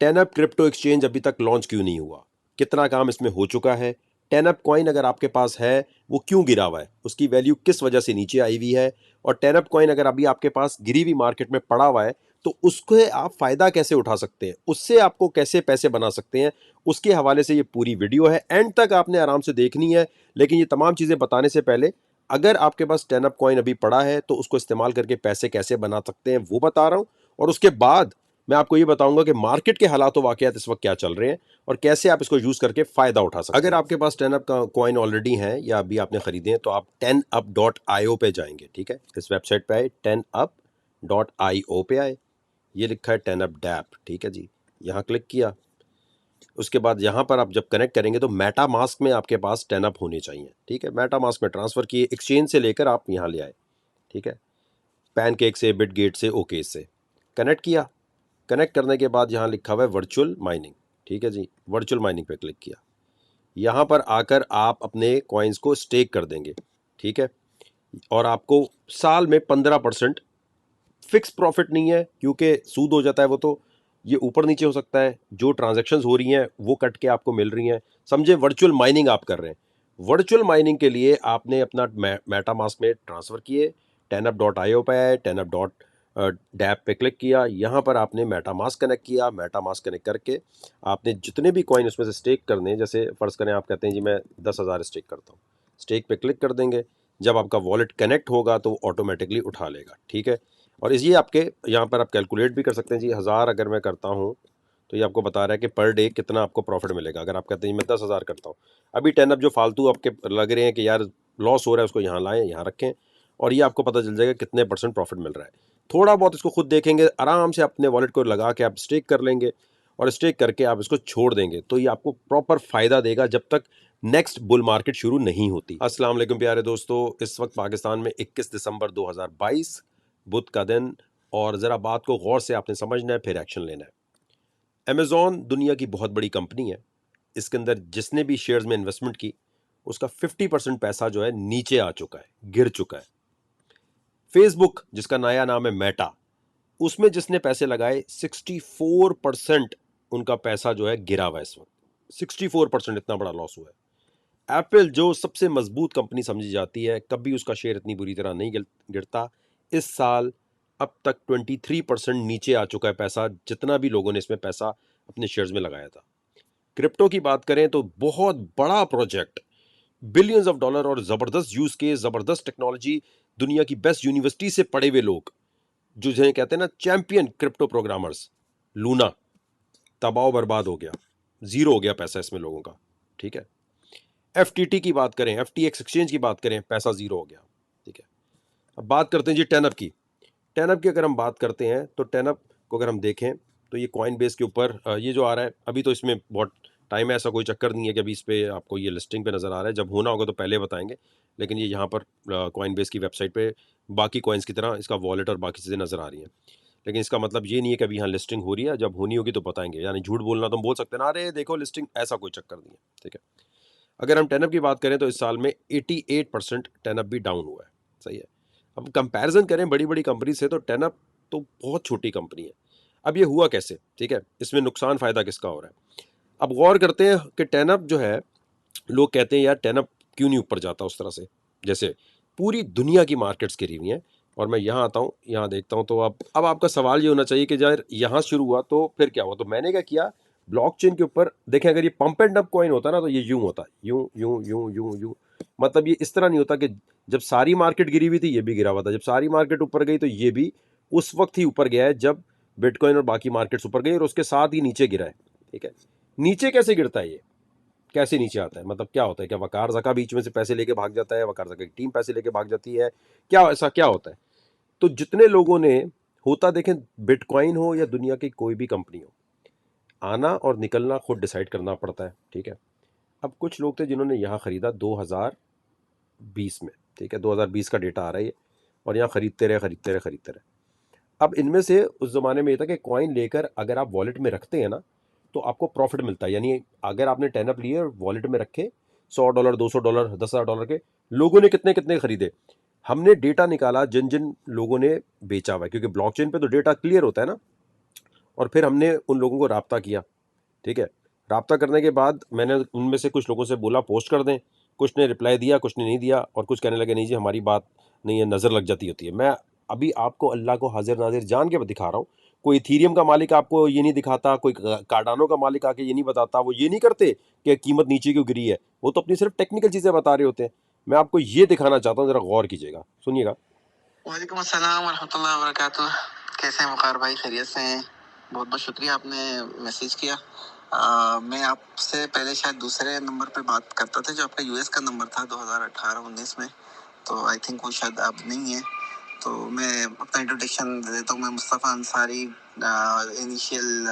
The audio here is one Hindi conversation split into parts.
टेनअप क्रिप्टो एक्सचेंज अभी तक लॉन्च क्यों नहीं हुआ? कितना काम इसमें हो चुका है? टेनअप कॉइन अगर आपके पास है वो क्यों गिरा हुआ है? उसकी वैल्यू किस वजह से नीचे आई हुई है? और टेनअप कॉइन अगर अभी आपके पास गिरी हुई मार्केट में पड़ा हुआ है तो उसके आप फायदा कैसे उठा सकते हैं, उससे आपको कैसे पैसे बना सकते हैं, उसके हवाले से ये पूरी वीडियो है। एंड तक आपने आराम से देखनी है। लेकिन ये तमाम चीजें बताने से पहले, अगर आपके पास टेनअप कॉइन अभी पड़ा है तो उसको इस्तेमाल करके पैसे कैसे बना सकते हैं वो बता रहा हूं। और उसके बाद मैं आपको ये बताऊंगा कि मार्केट के हालात व वाकयात इस वक्त क्या चल रहे हैं और कैसे आप इसको यूज करके फायदा उठा सकते हैं। अगर आपके पास 10up का कॉइन ऑलरेडी है या अभी आपने खरीदे हैं तो आप 10up.io पे जाएंगे। ठीक है, इस वेबसाइट पे आए, 10up.io पे आए, ये लिखा है 10up डैप। ठीक है जी, यहाँ क्लिक किया। उसके बाद यहाँ पर आप जब कनेक्ट करेंगे तो मेटा मास्क में आपके पास 10up होने चाहिए। ठीक है, मेटा मास्क में ट्रांसफर किए, एक्सचेंज से लेकर आप यहाँ ले आए। ठीक है, पैनकेक से, बिटगेट से, ओके से कनेक्ट किया। कनेक्ट करने के बाद यहाँ लिखा हुआ है वर्चुअल माइनिंग। ठीक है जी, वर्चुअल माइनिंग पे क्लिक किया। यहाँ पर आकर आप अपने कॉइन्स को स्टेक कर देंगे। ठीक है, और आपको साल में 15% फिक्स प्रॉफिट नहीं है क्योंकि सूद हो जाता है, वो तो ये ऊपर नीचे हो सकता है। जो ट्रांजैक्शंस हो रही हैं वो कट के आपको मिल रही हैं। समझे, वर्चुअल माइनिंग आप कर रहे हैं। वर्चुअल माइनिंग के लिए आपने अपना मेटा मास्क में ट्रांसफ़र किए, 10up.io पे आए, 10up डैप पे क्लिक किया। यहाँ पर आपने मेटा मास्क कनेक्ट किया। मेटा मास्क कनेक्ट करके आपने जितने भी कॉइन उसमें से स्टेक करने, जैसे फ़र्ज़ करें आप कहते हैं जी मैं 10,000 स्टेक करता हूँ, स्टेक पे क्लिक कर देंगे। जब आपका वॉलेट कनेक्ट होगा तो वो ऑटोमेटिकली उठा लेगा। ठीक है, और इस ये आपके यहाँ पर आप कैलकुलेट भी कर सकते हैं जी। 1000 अगर मैं करता हूँ तो ये आपको बता रहा है कि पर डे कितना आपको प्रॉफिट मिलेगा। अगर आप कहते हैं मैं 10,000 करता हूँ, अभी 10up जो फालतू आपके लग रहे हैं कि यार लॉस हो रहा है, उसको यहाँ लाएं, यहाँ रखें, और ये आपको पता चल जाएगा कितने % प्रॉफिट मिल रहा है। थोड़ा बहुत इसको खुद देखेंगे, आराम से अपने वॉलेट को लगा के आप स्टेक कर लेंगे और स्टेक करके आप इसको छोड़ देंगे तो ये आपको प्रॉपर फायदा देगा जब तक नेक्स्ट बुल मार्केट शुरू नहीं होती। अस्सलाम वालेकुम प्यारे दोस्तों, इस वक्त पाकिस्तान में 21 दिसंबर 2022 बुध का दिन, और ज़रा बात को गौर से आपने समझना है, फिर एक्शन लेना है। अमेज़ॉन दुनिया की बहुत बड़ी कंपनी है। इसके अंदर जिसने भी शेयर्स में इन्वेस्टमेंट की उसका 50% पैसा जो है नीचे आ चुका है, गिर चुका है। फेसबुक जिसका नया नाम है मेटा, उसमें जिसने पैसे लगाए 64% उनका पैसा जो है गिरा हुआ है इस वक्त। 64%, इतना बड़ा लॉस हुआ है। एप्पल जो सबसे मजबूत कंपनी समझी जाती है, कभी उसका शेयर इतनी बुरी तरह नहीं गिरता। इस साल अब तक 23% नीचे आ चुका है पैसा, जितना भी लोगों ने इसमें पैसा अपने शेयर्स में लगाया था। क्रिप्टो की बात करें तो बहुत बड़ा प्रोजेक्ट, बिलियंस ऑफ डॉलर और जबरदस्त यूज केस, जबरदस्त टेक्नोलॉजी, दुनिया की बेस्ट यूनिवर्सिटी से पढ़े हुए लोग, जो जिन्हें कहते हैं ना चैंपियन क्रिप्टो प्रोग्रामर्स, लूना, तबाह बर्बाद हो गया, जीरो हो गया पैसा इसमें लोगों का। ठीक है, एफटीटी की बात करें, एफटीएक्स एक्सचेंज की बात करें, पैसा जीरो हो गया। ठीक है, अब बात करते हैं जी 10up की। 10up की अगर हम बात करते हैं तो 10up को अगर हम देखें तो ये कॉइन बेस के ऊपर ये जो आ रहा है, अभी तो इसमें बहुत टाइम है, ऐसा कोई चक्कर नहीं है कि अभी इस पे आपको ये लिस्टिंग पे नज़र आ रहा है। जब होना होगा तो पहले बताएंगे। लेकिन ये यहाँ पर कॉइन बेस की वेबसाइट पे बाकी कॉइन्स की तरह इसका वॉलेट और बाकी चीज़ें नज़र आ रही हैं। लेकिन इसका मतलब ये नहीं है कि अभी यहाँ लिस्टिंग हो रही है, जब होनी होगी तो बताएंगे। यानी झूठ बोलना तो हम बोल सकते हैं ना, अरे देखो लिस्टिंग, ऐसा कोई चक्कर नहीं है। ठीक है, अगर हम 10up की बात करें तो इस साल में 88% 10up भी डाउन हुआ है। सही है, अब कंपैरिजन करें बड़ी बड़ी कंपनी से तो 10up तो बहुत छोटी कंपनी है। अब ये हुआ कैसे? ठीक है, इसमें नुकसान फ़ायदा किसका हो रहा है? अब गौर करते हैं कि 10up जो है, लोग कहते हैं यार 10up क्यों नहीं ऊपर जाता उस तरह से, जैसे पूरी दुनिया की मार्केट्स गिरी हुई हैं। और मैं यहाँ आता हूँ, यहाँ देखता हूँ, तो अब आपका सवाल ये होना चाहिए कि यार यहाँ शुरू हुआ तो फिर क्या हुआ? तो मैंने क्या किया, ब्लॉकचेन के ऊपर देखें, अगर ये पंप एंड डंप कॉइन होता ना तो ये यूं होता, यूं यूं यूं यूं यूं। मतलब ये इस तरह नहीं होता कि जब सारी मार्केट गिरी हुई थी ये भी गिरा हुआ था, जब सारी मार्केट ऊपर गई तो ये भी उस वक्त ही ऊपर गया है जब बिटकॉइन और बाकी मार्केट्स ऊपर गई, और उसके साथ ही नीचे गिरा है। ठीक है, नीचे कैसे गिरता है ये, कैसे नीचे आता है, मतलब क्या होता है? क्या वकार जका बीच में से पैसे लेके भाग जाता है, वकार जका की टीम पैसे लेके भाग जाती है, क्या ऐसा क्या होता है? तो जितने लोगों ने, होता देखें, बिटकॉइन हो या दुनिया की कोई भी कंपनी हो, आना और निकलना खुद डिसाइड करना पड़ता है। ठीक है, अब कुछ लोग थे जिन्होंने यहाँ ख़रीदा 2020 में। ठीक है, 2020 का डेटा आ रहा है ये, और यहाँ ख़रीदते रहे खरीदते रहे खरीदते रहे। अब इनमें से उस ज़माने में ये था कि कॉइन लेकर अगर आप वॉलेट में रखते हैं ना तो आपको प्रॉफिट मिलता है। यानी अगर आपने 10up लिए और वॉलेट में रखे, $100, $200, $10,000 के, लोगों ने कितने कितने खरीदे, हमने डेटा निकाला जिन जिन लोगों ने बेचा हुआ है, क्योंकि ब्लॉकचेन पे तो डेटा क्लियर होता है ना। और फिर हमने उन लोगों को राब्ता किया, ठीक है। राब्ता करने के बाद मैंने उनमें से कुछ लोगों से बोला पोस्ट कर दें, कुछ ने रिप्लाई दिया, कुछ ने नहीं दिया, और कुछ कहने लगे नहीं जी हमारी बात नहीं है, नज़र लग जाती होती है। मैं अभी आपको अल्लाह को हाजिर नाजिर जान के दिखा रहा हूँ। कोई इथीरियम का मालिक आपको ये नहीं दिखाता, कोई कार्डानो का मालिक आके ये नहीं बताता, वो ये नहीं करते कि कीमत नीचे क्यों गिरी है, वो तो अपनी सिर्फ टेक्निकल चीज़ें बता रहे होते हैं। मैं आपको ये दिखाना चाहता हूँ, ज़रा गौर कीजिएगा, सुनिएगा। वालेकुम अस्सलाम वरहमतुल्लाहि वबरकातुह। कैसे हैं वक़ार भाई, खैरियत से हैं? बहुत बहुत शुक्रिया आपने मैसेज किया। मैं आपसे पहले शायद दूसरे नंबर पे बात करता था जो आपका यूएस का नंबर था 2018-19 में, तो आई थिंक वो शायद अब नहीं है। तो मैं अपना इंट्रोडक्शन दे देता हूँ। मैं Mustafa Ansari, initial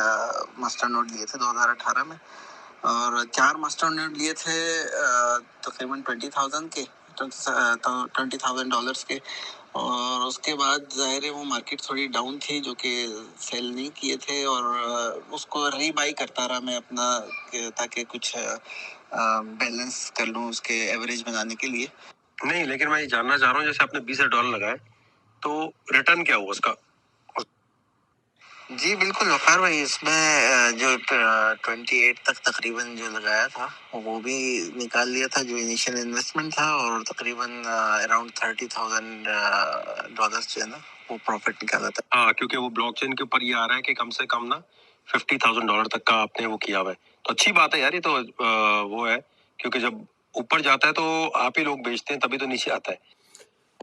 master note लिए थे 2018 में, और 4 मास्टर नोट लिए थे तकरीबन $20,000 के। और उसके बाद ज़ाहिर है वो मार्केट थोड़ी डाउन थी जो कि सेल नहीं किए थे, और उसको रीबाई करता रहा मैं अपना, ताकि कुछ बैलेंस कर लूँ उसके एवरेज बनाने के लिए। नहीं, लेकिन मैं ये जानना चाह रहा हूँ, जैसे आपने $20,000 लगाए तो रिटर्न क्या हुआ उसका? जी बिल्कुल वकार भाई, इसमें जो 28 तक तकरीबन जो लगाया था वो भी निकाल लिया था, जो इनिशियल इन्वेस्टमेंट था, और तकरीबन अराउंड $30,000 जो है ना वो प्रॉफिट निकाला था। हाँ, क्योंकि वो ब्लॉकचेन के ऊपर ये आ रहा है कि कम से कम ना $50,000 तक का आपने वो किया हुआ है, तो अच्छी बात है यार। ये तो वो है, क्योंकि जब ऊपर जाता है तो आप ही लोग बेचते हैं, तभी तो नीचे आता है।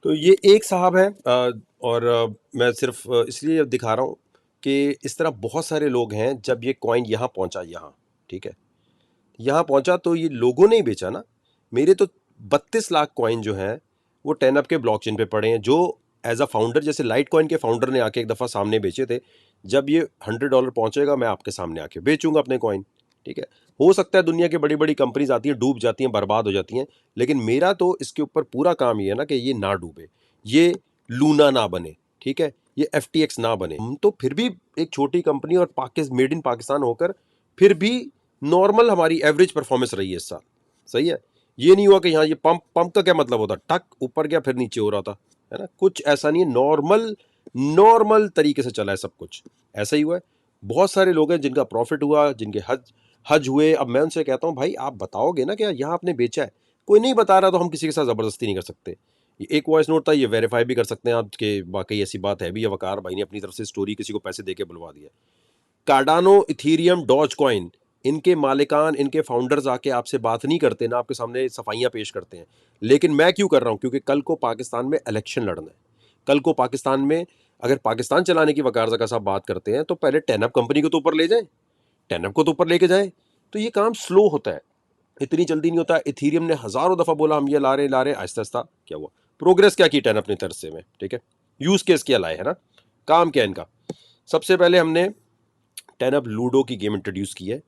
तो ये एक साहब है, और मैं सिर्फ इसलिए दिखा रहा हूँ कि इस तरह बहुत सारे लोग हैं। जब ये कॉइन यहाँ पहुँचा, यहाँ ठीक है, यहाँ पहुँचा तो ये लोगों ने ही बेचा ना। मेरे तो 32 लाख कॉइन जो हैं वो टेनअप के ब्लॉकचेन पे पड़े हैं, जो एज अ फाउंडर, जैसे लाइट कॉइन के फाउंडर ने आके एक दफ़ा सामने बेचे थे। जब ये $100 पहुँचेगा मैं आपके सामने आके बेचूंगा अपने कॉइन, ठीक है। हो सकता है दुनिया की बड़ी बड़ी कंपनीज आती हैं, डूब जाती हैं, बर्बाद हो जाती हैं, लेकिन मेरा तो इसके ऊपर पूरा काम ये है ना कि ये ना डूबे, ये लूना ना बने, ठीक है, ये FTX ना बने। हम तो फिर भी एक छोटी कंपनी और मेड इन पाकिस्तान होकर फिर भी नॉर्मल हमारी एवरेज परफॉर्मेंस रही है इस साल, सही है। ये नहीं हुआ कि यहाँ ये पंप का क्या मतलब होता, टक ऊपर गया फिर नीचे हो रहा था, है ना, कुछ ऐसा नहीं है। नॉर्मल तरीके से चला है सब कुछ, ऐसा ही हुआ है। बहुत सारे लोग हैं जिनका प्रॉफिट हुआ, जिनके हज हुए। अब मैं उनसे कहता हूँ भाई आप बताओगे ना कि यहाँ आपने बेचा है, कोई नहीं बता रहा तो हम किसी के साथ ज़बरदस्ती नहीं कर सकते। ये एक वॉइस नोट था, ये वेरीफाई भी कर सकते हैं आप कि वाकई ऐसी बात है भी, या वकार भाई ने अपनी तरफ से स्टोरी किसी को पैसे दे के बुलवा दिया। कार्डानो, इथीरियम, डॉज कॉइन, इनके मालिकान, इनके फाउंडर्स आके आपसे बात नहीं करते ना, आपके सामने सफाइयाँ पेश करते हैं। लेकिन मैं क्यों कर रहा हूँ, क्योंकि कल को पाकिस्तान में इलेक्शन लड़ना है। कल को पाकिस्तान में अगर पाकिस्तान चलाने की वकार ज़का साहब बात करते हैं तो पहले टेनअप कंपनी को तो ऊपर ले जाएं, टेनअप को तो ऊपर लेके जाए। तो ये काम स्लो होता है, इतनी जल्दी नहीं होता। इथीरियम ने हज़ारों दफ़ा बोला हम ये ला रहे आहिस्ता आहिस्ता। क्या हुआ, प्रोग्रेस क्या की टेनअप ने तरसे में, ठीक है, यूज़ केस क्या लाए, है ना, काम क्या इनका। सबसे पहले हमने टेनअप लूडो की गेम इंट्रोड्यूस की है,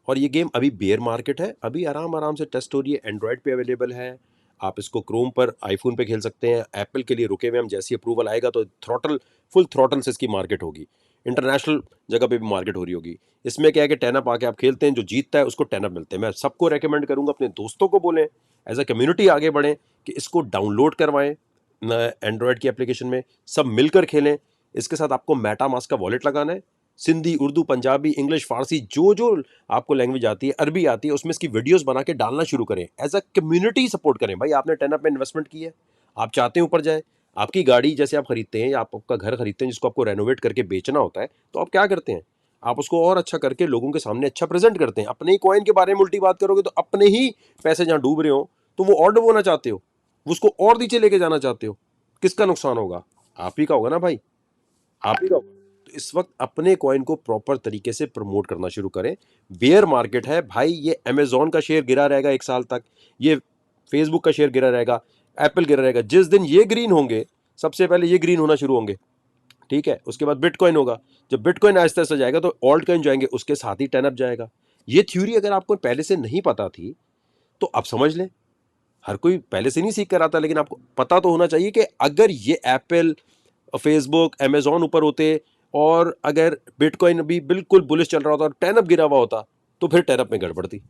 और ये गेम अभी बेयर मार्केट है, अभी आराम से टेस्ट हो रही है। एंड्रॉयड पे अवेलेबल है, आप इसको क्रोम पर, आईफोन पे खेल सकते हैं। एप्पल के लिए रुके हुए हम, जैसे अप्रूवल आएगा तो फुल थ्रॉटल से इसकी मार्केट होगी, इंटरनेशनल जगह पे भी मार्केट हो रही होगी। इसमें क्या है कि टेनअप आके आप खेलते हैं, जो जीतता है उसको टेनअप मिलते हैं। मैं सबको रेकमेंड करूंगा, अपने दोस्तों को बोलें, एज अ कम्युनिटी आगे बढ़ें कि इसको डाउनलोड करवाएं एंड्रॉयड की एप्लीकेशन में, सब मिलकर खेलें। इसके साथ आपको मेटा मास्क का वॉलेट लगाना है। सिंधी, उर्दू, पंजाबी, इंग्लिश, फारसी, जो जो आपको लैंग्वेज आती है, अरबी आती है, उसमें इसकी वीडियोस बना के डालना शुरू करें। एज अ कम्युनिटी सपोर्ट करें। भाई आपने टेनअप में इन्वेस्टमेंट की है, आप चाहते हैं ऊपर जाए। आपकी गाड़ी जैसे आप खरीदते हैं, या आप आपका घर खरीदते हैं जिसको आपको रेनोवेट करके बेचना होता है, तो आप क्या करते हैं, आप उसको और अच्छा करके लोगों के सामने अच्छा प्रेजेंट करते हैं। अपने ही कॉइन के बारे में उल्टी बात करोगे तो अपने ही पैसे जहाँ डूब रहे हो तो वो और डुबोना चाहते हो, उसको और नीचे लेके जाना चाहते हो, किसका नुकसान होगा, आप ही का होगा ना भाई, आप ही का होगा। तो इस वक्त अपने कॉइन को प्रॉपर तरीके से प्रमोट करना शुरू करें। बेयर मार्केट है भाई, ये अमेजोन का शेयर गिरा रहेगा 1 साल तक, ये फेसबुक का शेयर गिरा रहेगा, एप्पल गिरा रहेगा। जिस दिन ये ग्रीन होंगे, सबसे पहले ये ग्रीन होना शुरू होंगे, ठीक है, उसके बाद बिटकॉइन होगा। जब बिटकॉइन आहिस्ता आहिस्ता जाएगा तो ऑल्ट कॉइन जाएंगे, उसके साथ ही टेनअप जाएगा। ये थ्योरी अगर आपको पहले से नहीं पता थी तो आप समझ लें। हर कोई पहले से नहीं सीख कर आता, लेकिन आपको पता तो होना चाहिए कि अगर ये एप्पल, फेसबुक, अमेजोन ऊपर होते, और अगर बिटकॉइन भी बिल्कुल बुलिश चल रहा होता और टेनअप गिरा हुआ होता, तो फिर टेनअप में गड़बड़ थी,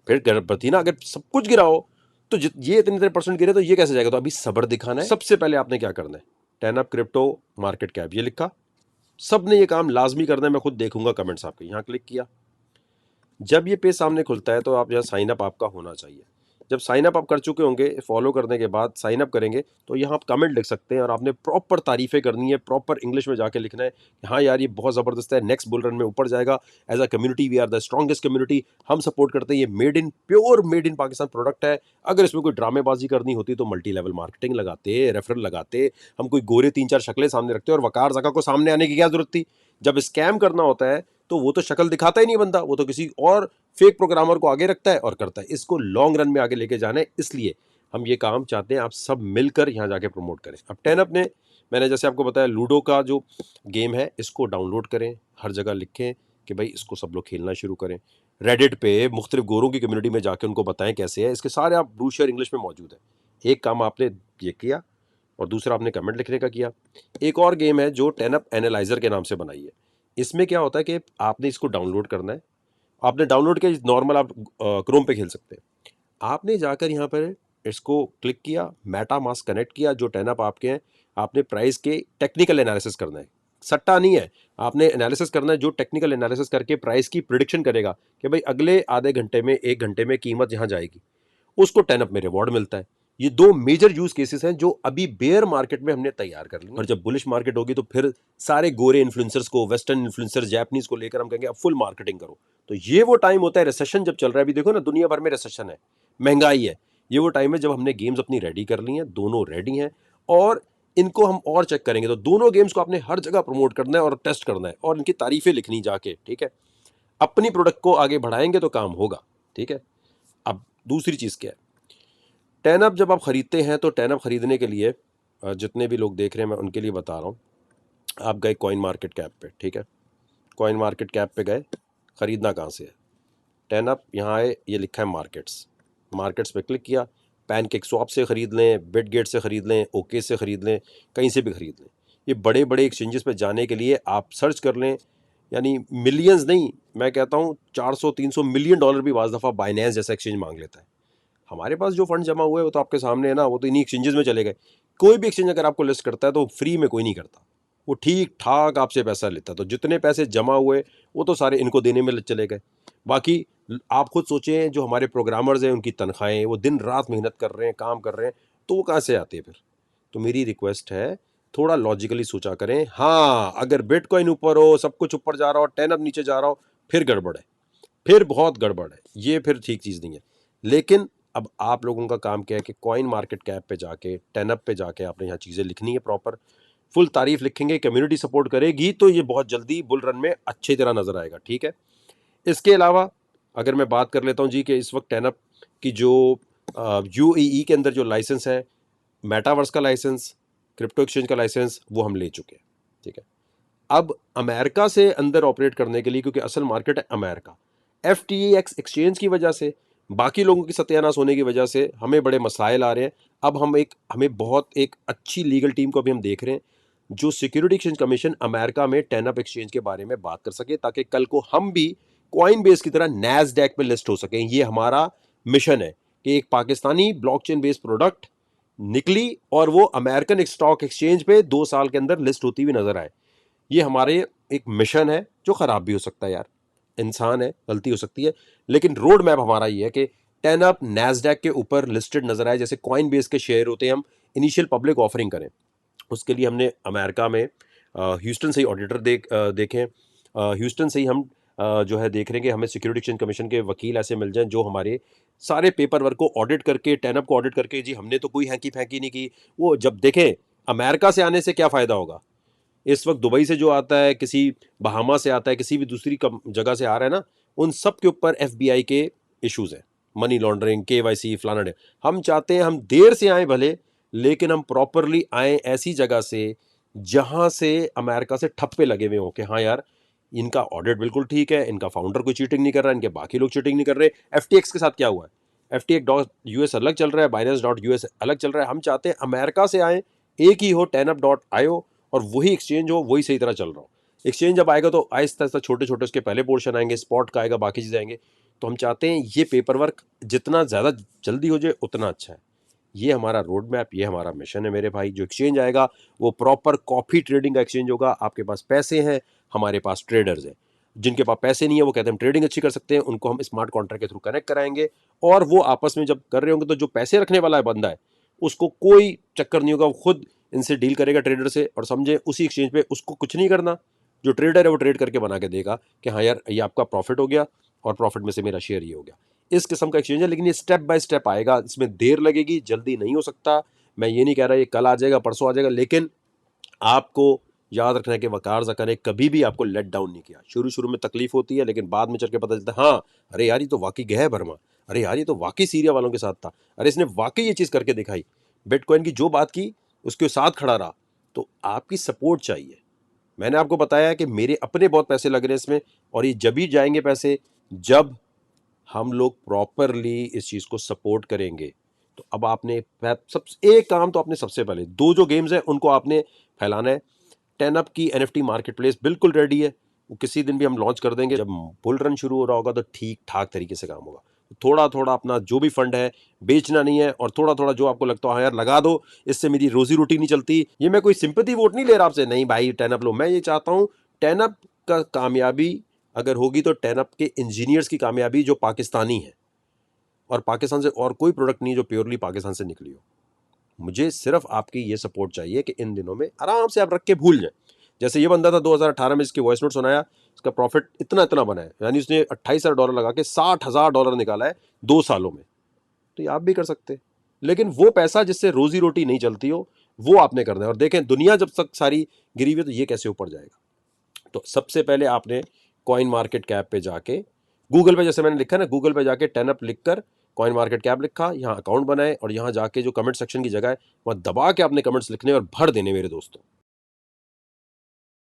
फिर गड़बड़ थी ना। अगर सब कुछ गिरा हो तो ये इतने % गिरे तो ये कैसे जाएगा। तो अभी सब्र दिखाना है। सबसे पहले आपने क्या करना है, टेनअप क्रिप्टो मार्केट कैप ये लिखा, सब ने ये काम लाजमी करना है, मैं खुद देखूंगा कमेंट्स आपके। यहाँ क्लिक किया, जब ये पेज सामने खुलता है तो आप यहाँ साइन अप आपका होना चाहिए। जब साइन अप आप कर चुके होंगे, फॉलो करने के बाद साइन अप करेंगे तो यहाँ आप कमेंट लिख सकते हैं और आपने प्रॉपर तारीफें करनी है, प्रॉपर इंग्लिश में जाके लिखना है कि हाँ यार ये बहुत ज़बरदस्त है, नेक्स्ट बुल रन में ऊपर जाएगा। As a community we are the strongest community, हम सपोर्ट करते हैं, ये made in pure made in Pakistan product है। अगर इसमें कोई ड्रामेबाजी करनी होती तो मल्टी लेवल मार्केटिंग लगाते, रेफरल लगाते, हम कोई गोरे 3-4 शक्लें सामने रखते और वकार जका को सामने आने की क्या जरूरत थी। जब स्कैम करना होता है तो वो तो शक्ल दिखाता ही नहीं बंदा, वो तो किसी और फेक प्रोग्रामर को आगे रखता है और करता है। इसको लॉन्ग रन में आगे लेके जाना है, इसलिए हम ये काम चाहते हैं आप सब मिलकर यहाँ जाके प्रमोट करें। अब 10up ने, मैंने जैसे आपको बताया, लूडो का जो गेम है इसको डाउनलोड करें, हर जगह लिखें कि भाई इसको सब लोग खेलना शुरू करें। रेडिट पे मुख्तलिफ गोरों की कम्युनिटी में जाके उनको बताएं कैसे है, इसके सारे आप ब्रूशर इंग्लिश में मौजूद है। एक काम आपने ये किया और दूसरा आपने कमेंट लिखने का किया। एक और गेम है जो 10up एनालाइजर के नाम से बनाई है। इसमें क्या होता है कि आपने इसको डाउनलोड करना है, आपने डाउनलोड किया, नॉर्मल आप क्रोम पे खेल सकते हैं। आपने जाकर यहाँ पर इसको क्लिक किया, मेटा मास्क कनेक्ट किया, जो 10up आपके हैं, आपने प्राइस के टेक्निकल एनालिसिस करना है, सट्टा नहीं है। आपने एनालिसिस करना है, जो टेक्निकल एनालिसिस करके प्राइस की प्रिडिक्शन करेगा कि भाई अगले आधे घंटे में 1 घंटे में कीमत यहाँ जाएगी, उसको 10up में रिवॉर्ड मिलता है। ये दो मेजर यूज केसेस हैं जो अभी बेयर मार्केट में हमने तैयार कर लिए, और जब बुलिश मार्केट होगी तो फिर सारे गोरे इन्फ्लुएंसर्स को, वेस्टर्न इन्फ्लुएंसर, जापानीज को लेकर हम कहेंगे अब फुल मार्केटिंग करो। तो ये वो टाइम होता है, रिसेशन जब चल रहा है, अभी देखो ना दुनिया भर में रिसेशन है, महंगाई है, ये वो टाइम है जब हमने गेम्स अपनी रेडी कर ली हैं, दोनों रेडी हैं और इनको हम और चेक करेंगे। तो दोनों गेम्स को आपने हर जगह प्रमोट करना है और टेस्ट करना है और इनकी तारीफें लिखनी जाके, ठीक है। अपनी प्रोडक्ट को आगे बढ़ाएंगे तो काम होगा, ठीक है। अब दूसरी चीज क्या है, 10up जब आप खरीदते हैं तो 10up खरीदने के लिए जितने भी लोग देख रहे हैं मैं उनके लिए बता रहा हूँ, आप गए कॉइन मार्केट कैप पे, ठीक है, कॉइन मार्केट कैप पे गए, खरीदना कहाँ से है, 10up यहाँ आए, ये लिखा है मार्केट्स, मार्केट्स पे क्लिक किया, पैनकेक स्वैप से ख़रीद लें, बिटगेट से ख़रीद लें, ओके से ख़रीद लें, कहीं से भी ख़रीद लें। ये बड़े बड़े एक्सचेंजेस पे जाने के लिए आप सर्च कर लें, यानी मिलियंस नहीं, मैं कहता हूँ 400-300 मिलियन डॉलर भी बाज़ दफ़ा बाइनेंस जैसा एक्सचेंज मांग लेता है। हमारे पास जो फंड जमा हुए वो तो आपके सामने है ना, वो तो इन्हीं एक्सचेंजेस में चले गए। कोई भी एक्सचेंज अगर आपको लिस्ट करता है तो फ्री में कोई नहीं करता, वो ठीक ठाक आपसे पैसा लेता है। तो जितने पैसे जमा हुए वो तो सारे इनको देने में चले गए। बाकी आप खुद सोचें, जो हमारे प्रोग्रामर्स हैं उनकी तनख्वाहें, वो दिन रात मेहनत कर रहे हैं, काम कर रहे हैं, तो वो कहाँ से आती है फिर। तो मेरी रिक्वेस्ट है, थोड़ा लॉजिकली सोचा करें। हाँ, अगर बिटकॉइन ऊपर हो, सब कुछ ऊपर जा रहा हो, 10up नीचे जा रहा हो, फिर गड़बड़ है, फिर बहुत गड़बड़ है, ये फिर ठीक चीज़ नहीं है। लेकिन अब आप लोगों का काम क्या है कि कॉइन मार्केट कैप पे जाके, 10up पे जाके आपने यहाँ चीज़ें लिखनी है, प्रॉपर फुल तारीफ लिखेंगे, कम्युनिटी सपोर्ट करेगी तो ये बहुत जल्दी बुल रन में अच्छी तरह नजर आएगा, ठीक है। इसके अलावा अगर मैं बात कर लेता हूँ जी कि इस वक्त 10up की जो यूएई के अंदर जो लाइसेंस है, मेटावर्स का लाइसेंस, क्रिप्टो एक्सचेंज का लाइसेंस, वो हम ले चुके हैं, ठीक है। अब अमेरिका से अंदर ऑपरेट करने के लिए, क्योंकि असल मार्केट है अमेरिका, FTX एक्सचेंज की वजह से, बाकी लोगों की सत्यानाश होने की वजह से हमें बड़े मसाइल आ रहे हैं। अब हमें बहुत एक अच्छी लीगल टीम को अभी हम देख रहे हैं जो सिक्योरिटी एक्सचेंज कमीशन अमेरिका में 10up एक्सचेंज के बारे में बात कर सके, ताकि कल को हम भी कॉइन बेस की तरह नैस्डैक पे लिस्ट हो सकें। ये हमारा मिशन है कि एक पाकिस्तानी ब्लॉकचेन बेस्ड प्रोडक्ट निकली और वो अमेरिकन स्टॉक एक्सचेंज पे 2 साल के अंदर लिस्ट होती हुई नजर आए। ये हमारे एक मिशन है, जो ख़राब भी हो सकता है यार, इंसान है, गलती हो सकती है, लेकिन रोड मैप हमारा ये है कि 10up नैस्डैक के ऊपर लिस्टेड नजर आए, जैसे कॉइन बेस के शेयर होते हैं, हम इनिशियल पब्लिक ऑफरिंग करें। उसके लिए हमने अमेरिका में ह्यूस्टन से ही ऑडिटर देखें, ह्यूस्टन से ही हम जो है देख रहे हैं कि हमें सिक्योरिटी एक्सचेंज कमीशन के वकील ऐसे मिल जाएं जो हमारे सारे पेपर वर्क को ऑडिट करके, 10up को ऑडिट करके, जी हमने तो कोई हैंकी फैंकी नहीं की। वो जब देखें अमेरिका से आने से क्या फ़ायदा होगा, इस वक्त दुबई से जो आता है, किसी बहामा से आता है, किसी भी दूसरी जगह से आ रहा है ना, उन सब के ऊपर FBI के इश्यूज हैं, मनी लॉन्ड्रिंग, KYC, फलाना डे। हम चाहते हैं हम देर से आए भले, लेकिन हम प्रॉपरली आए ऐसी जगह से जहां से अमेरिका से ठप्पे लगे हुए हों कि हाँ यार इनका ऑडिट बिल्कुल ठीक है, इनका फाउंडर कोई चीटिंग नहीं कर रहा है, इनके बाकी लोग चीटिंग नहीं कर रहे। FTX के साथ क्या हुआ है, FTX.US अलग चल रहा है, Binance.US अलग चल रहा है। हम चाहते हैं अमेरिका से आए, एक ही हो, 10up.io, और वही एक्सचेंज हो, वही सही तरह चल रहा हो। एक्सचेंज जब आएगा तो आहिस्ता आहिस्ता छोटे छोटे उसके पहले पोर्शन आएंगे, स्पॉट का आएगा, बाकी चीज़ें आएंगे। तो हम चाहते हैं ये पेपर वर्क जितना ज़्यादा जल्दी हो जाए उतना अच्छा है। ये हमारा रोड मैप, ये हमारा मिशन है मेरे भाई। जो एक्सचेंज आएगा वो प्रॉपर कॉपी ट्रेडिंग का एक्सचेंज होगा। आपके पास पैसे हैं, हमारे पास ट्रेडर्स हैं। जिनके पास पैसे नहीं है वो कहते हैं हम ट्रेडिंग अच्छी कर सकते हैं, उनको हम स्मार्ट कॉन्ट्रैक्ट के थ्रू कनेक्ट कराएंगे, और वो आपस में जब कर रहे होंगे तो जो पैसे रखने वाला है बंदा है उसको कोई चक्कर नहीं होगा, वो खुद इनसे डील करेगा ट्रेडर से, और समझे उसी एक्सचेंज पे उसको कुछ नहीं करना। जो ट्रेडर है वो ट्रेड करके बना के देगा कि हाँ यार ये आपका प्रॉफिट हो गया और प्रॉफिट में से मेरा शेयर ये हो गया। इस किस्म का एक्सचेंज है, लेकिन ये स्टेप बाय स्टेप आएगा, इसमें देर लगेगी, जल्दी नहीं हो सकता। मैं ये नहीं कह रहा ये कल आ जाएगा परसों आ जाएगा, लेकिन आपको याद रखना है कि वकार ज़का ने कभी भी आपको लेट डाउन नहीं किया। शुरू शुरू में तकलीफ होती है, लेकिन बाद में चल के पता चलता है हाँ अरे यार ये तो वाकई गया है बर्मा, अरे यार ये तो वाकई सीरिया वालों के साथ था, अरे इसने वाकई ये चीज़ करके दिखाई। बिटकॉइन की जो बात की उसके साथ खड़ा रहा। तो आपकी सपोर्ट चाहिए। मैंने आपको बताया कि मेरे अपने बहुत पैसे लग रहे हैं इसमें, और ये जब ही जाएंगे पैसे जब हम लोग प्रॉपरली इस चीज़ को सपोर्ट करेंगे। तो अब आपने सब एक काम तो आपने सबसे पहले दो जो गेम्स हैं उनको आपने फैलाना है। 10up की NFT मार्केट प्लेस बिल्कुल रेडी है, वो किसी दिन भी हम लॉन्च कर देंगे। जब बुल रन शुरू हो रहा होगा तो ठीक ठाक तरीके से काम होगा। थोड़ा थोड़ा अपना जो भी फंड है बेचना नहीं है, और थोड़ा थोड़ा जो आपको लगता है हाँ यार लगा दो, इससे मेरी रोजी रोटी नहीं चलती। ये मैं कोई सिंपैथी वोट नहीं ले रहा आपसे, नहीं भाई 10up लो। मैं ये चाहता हूँ 10up का कामयाबी अगर होगी तो 10up के इंजीनियर्स की कामयाबी जो पाकिस्तानी है, और पाकिस्तान से और कोई प्रोडक्ट नहीं जो प्योरली पाकिस्तान से निकली हो। मुझे सिर्फ आपकी ये सपोर्ट चाहिए कि इन दिनों में आराम से आप रख के भूल जाएं। जैसे ये बंदा था 2018 में, इसकी वॉइस नोट सुनाया, इसका प्रॉफिट इतना इतना बना है, यानी उसने $28,000 लगा के $60,000 निकाला है 2 सालों में। तो ये आप भी कर सकते हैं, लेकिन वो पैसा जिससे रोजी रोटी नहीं चलती हो वो आपने करना है। और देखें दुनिया जब तक सारी गिरी हुई है तो ये कैसे ऊपर जाएगा। तो सबसे पहले आपने कॉइन मार्केट कैप पे जाके गूगल पे, जैसे मैंने लिखा ना, गूगल पे जाके 10up लिखकर कॉइन मार्केट कैप लिखा, यहाँ अकाउंट बनाए, और यहाँ जाके जो कमेंट सेक्शन की जगह है वहाँ दबा के आपने कमेंट्स लिखने और भर देने मेरे दोस्तों।